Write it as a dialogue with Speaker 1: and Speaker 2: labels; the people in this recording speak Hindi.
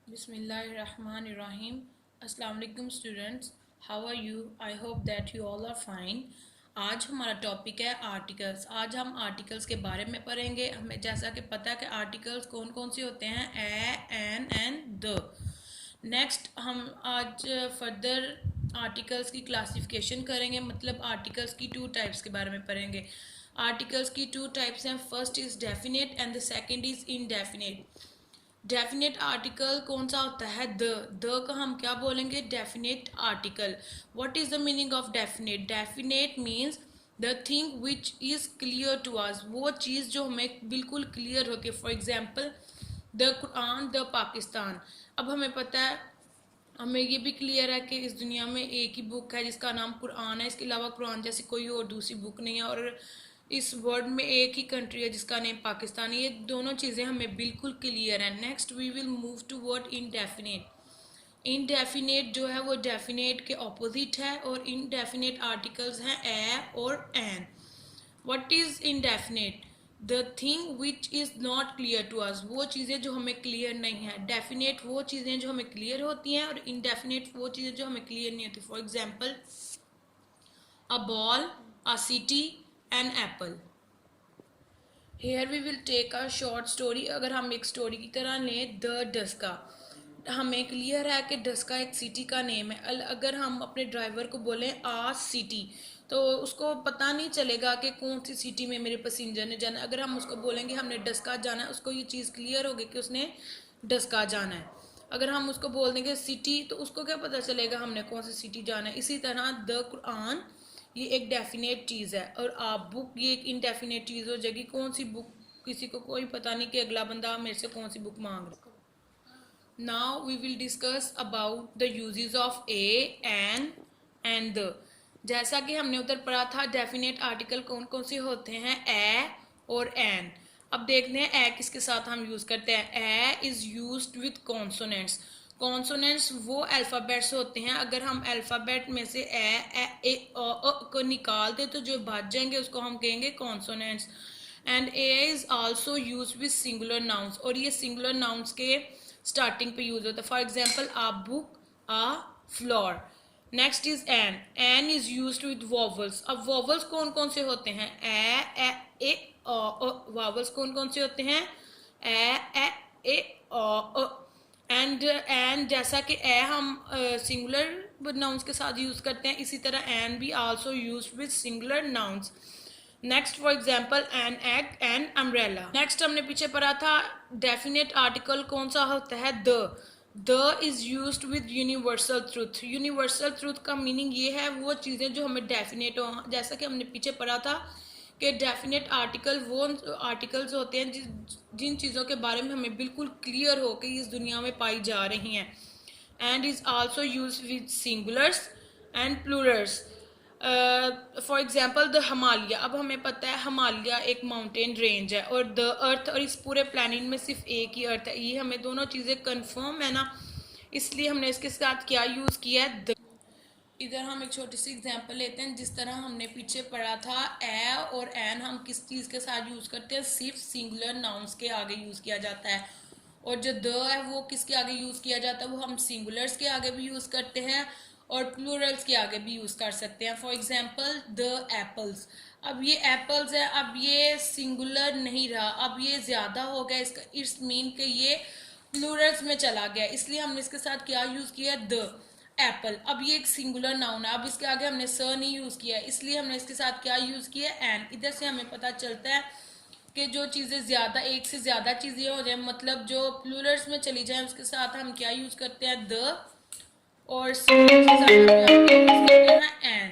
Speaker 1: Bismillahirrahmanirrahim. Assalamu alaikum students. How are you? I hope that you all are fine. आज हमारा टॉपिक है आर्टिकल्स। आज हम आर्टिकल्स के बारे में पढ़ेंगे। हमें जैसा कि पता है कि आर्टिकल्स कौन कौन से होते हैं, एन एंड द। नेक्स्ट हम आज फर्दर आर्टिकल्स की क्लासिफिकेशन करेंगे, मतलब आर्टिकल्स की टू टाइप्स के बारे में पढ़ेंगे। आर्टिकल्स की टू टाइप्स हैं, first is definite and the second is indefinite. Definite article कौन सा होता है, द का हम क्या बोलेंगे, definite article. What is the meaning of definite? Definite means the thing which is clear to us, वो चीज़ जो हमें बिल्कुल क्लियर हो के। For example the Quran, the Pakistan. अब हमें पता है, हमें ये भी क्लियर है कि इस दुनिया में एक ही बुक है जिसका नाम कुरान है, इसके अलावा कुरान जैसी कोई और दूसरी बुक नहीं है, और इस वर्ल्ड में एक ही कंट्री है जिसका नेम पाकिस्तान है। ये दोनों चीज़ें हमें बिल्कुल क्लियर है। Next we will move to word indefinite. Indefinite जो है वो डेफिनेट के ऑपोजिट है, और इनडेफिनेट आर्टिकल्स हैं ए और an. What is indefinite? The thing which is not clear to us, वो चीज़ें जो हमें क्लियर नहीं है। डेफिनेट वो चीज़ें जो हमें क्लियर होती हैं, और इनडेफिनेट वो चीज़ें जो हमें क्लियर नहीं होती। For example a ball, a city, an apple. Here we will take a short story. अगर हम एक स्टोरी की तरह लें, द डस्का। हमें क्लियर है कि डस्का एक सिटी का नेम है। अगर हम अपने ड्राइवर को बोलें आ सिटी, तो उसको पता नहीं चलेगा कि कौन सी सिटी में मेरे पैसेंजर ने जाना है। अगर हम उसको बोलेंगे हमने डस्का जाना है, उसको ये चीज़ क्लियर होगी कि उसने डस्का जाना है। अगर हम उसको बोल देंगे सिटी, तो उसको क्या पता चलेगा हमने कौन सी सिटी जाना है। इसी तरह द कुरान ये एक डेफिनेट चीज़ है, और आप बुक ये एक इनडेफिनेट चीज़ हो जाएगी। कौन सी बुक, किसी को कोई पता नहीं कि अगला बंदा मेरे से कौन सी बुक मांग रहा है। Now we will discuss about the uses of a, an and the. जैसा कि हमने उधर पढ़ा था, डेफिनेट आर्टिकल कौन कौन से होते हैं, ए और एन। अब देखते हैं ए किसके साथ हम यूज करते हैं। A is used with consonants. Consonants वो अल्फ़ाबेट्स होते हैं, अगर हम अल्फ़ाबेट में से ए को निकाल दे तो जो बच जाएंगे उसको हम कहेंगे consonants. And a is also use with singular nouns, और ये सिंगुलर नाउन्स के स्टार्टिंग पे यूज होता है। For example a book, a floor. Next is an is use with vowels. अब वॉवल्स कौन कौन से होते हैं, ए वॉवल्स कौन कौन से होते हैं, ए एंड जैसा कि ए हम सिंगुलर नाउन्स के साथ यूज करते हैं, इसी तरह एन भी also use with singular nouns. Next for example an egg an umbrella. Next हमने पीछे पढ़ा था, डेफिनेट आर्टिकल कौन सा होता है, the is used with universal truth. Universal truth का मीनिंग ये है वो चीज़ें जो हमें डेफिनेट हो। जैसा कि हमने पीछे पढ़ा था कि डेफिनेट आर्टिकल वो आर्टिकल्स होते हैं जिन चीज़ों के बारे में हमें बिल्कुल क्लियर हो कि इस दुनिया में पाई जा रही हैं। And is also use with singulars and Plurals. For example the Himalaya. अब हमें पता है हिमालय एक माउंटेन रेंज है, और द अर्थ, और इस पूरे प्लानिट में सिर्फ एक ही अर्थ है। ये हमें दोनों चीज़ें कंफर्म है ना, इसलिए हमने इसके साथ क्या यूज़ किया है, द। इधर हम एक छोटी सी एग्जांपल लेते हैं। जिस तरह हमने पीछे पढ़ा था, ए और एन हम किस चीज़ के साथ यूज़ करते हैं, सिर्फ सिंगुलर नाउन्स के आगे यूज़ किया जाता है। और जो द है वो किसके आगे यूज़ किया जाता है, वो हम सिंगुलर्स के आगे भी यूज़ करते हैं और प्लूरल्स के आगे भी यूज़ कर सकते हैं। For example the apples. अब ये एप्पल्स है, अब ये सिंगुलर नहीं रहा, अब ये ज़्यादा हो गया, इसका इट्स मीन कि ये प्लूरल्स में चला गया, इसलिए हमने इसके साथ क्या यूज़ किया, द एप्पल। अब ये एक सिंगुलर नाउन है, अब इसके आगे हमने स नहीं यूज़ किया, इसलिए हमने इसके साथ क्या यूज़ किया, एन। इधर से हमें पता चलता है कि जो चीज़ें ज़्यादा, एक से ज़्यादा चीज़ें हो जाए, मतलब जो प्लूरल्स में चली जाए, उसके साथ हम क्या यूज़ करते हैं, द। और सिंगुलर के साथ हम क्या यूज़ करते हैं, एन।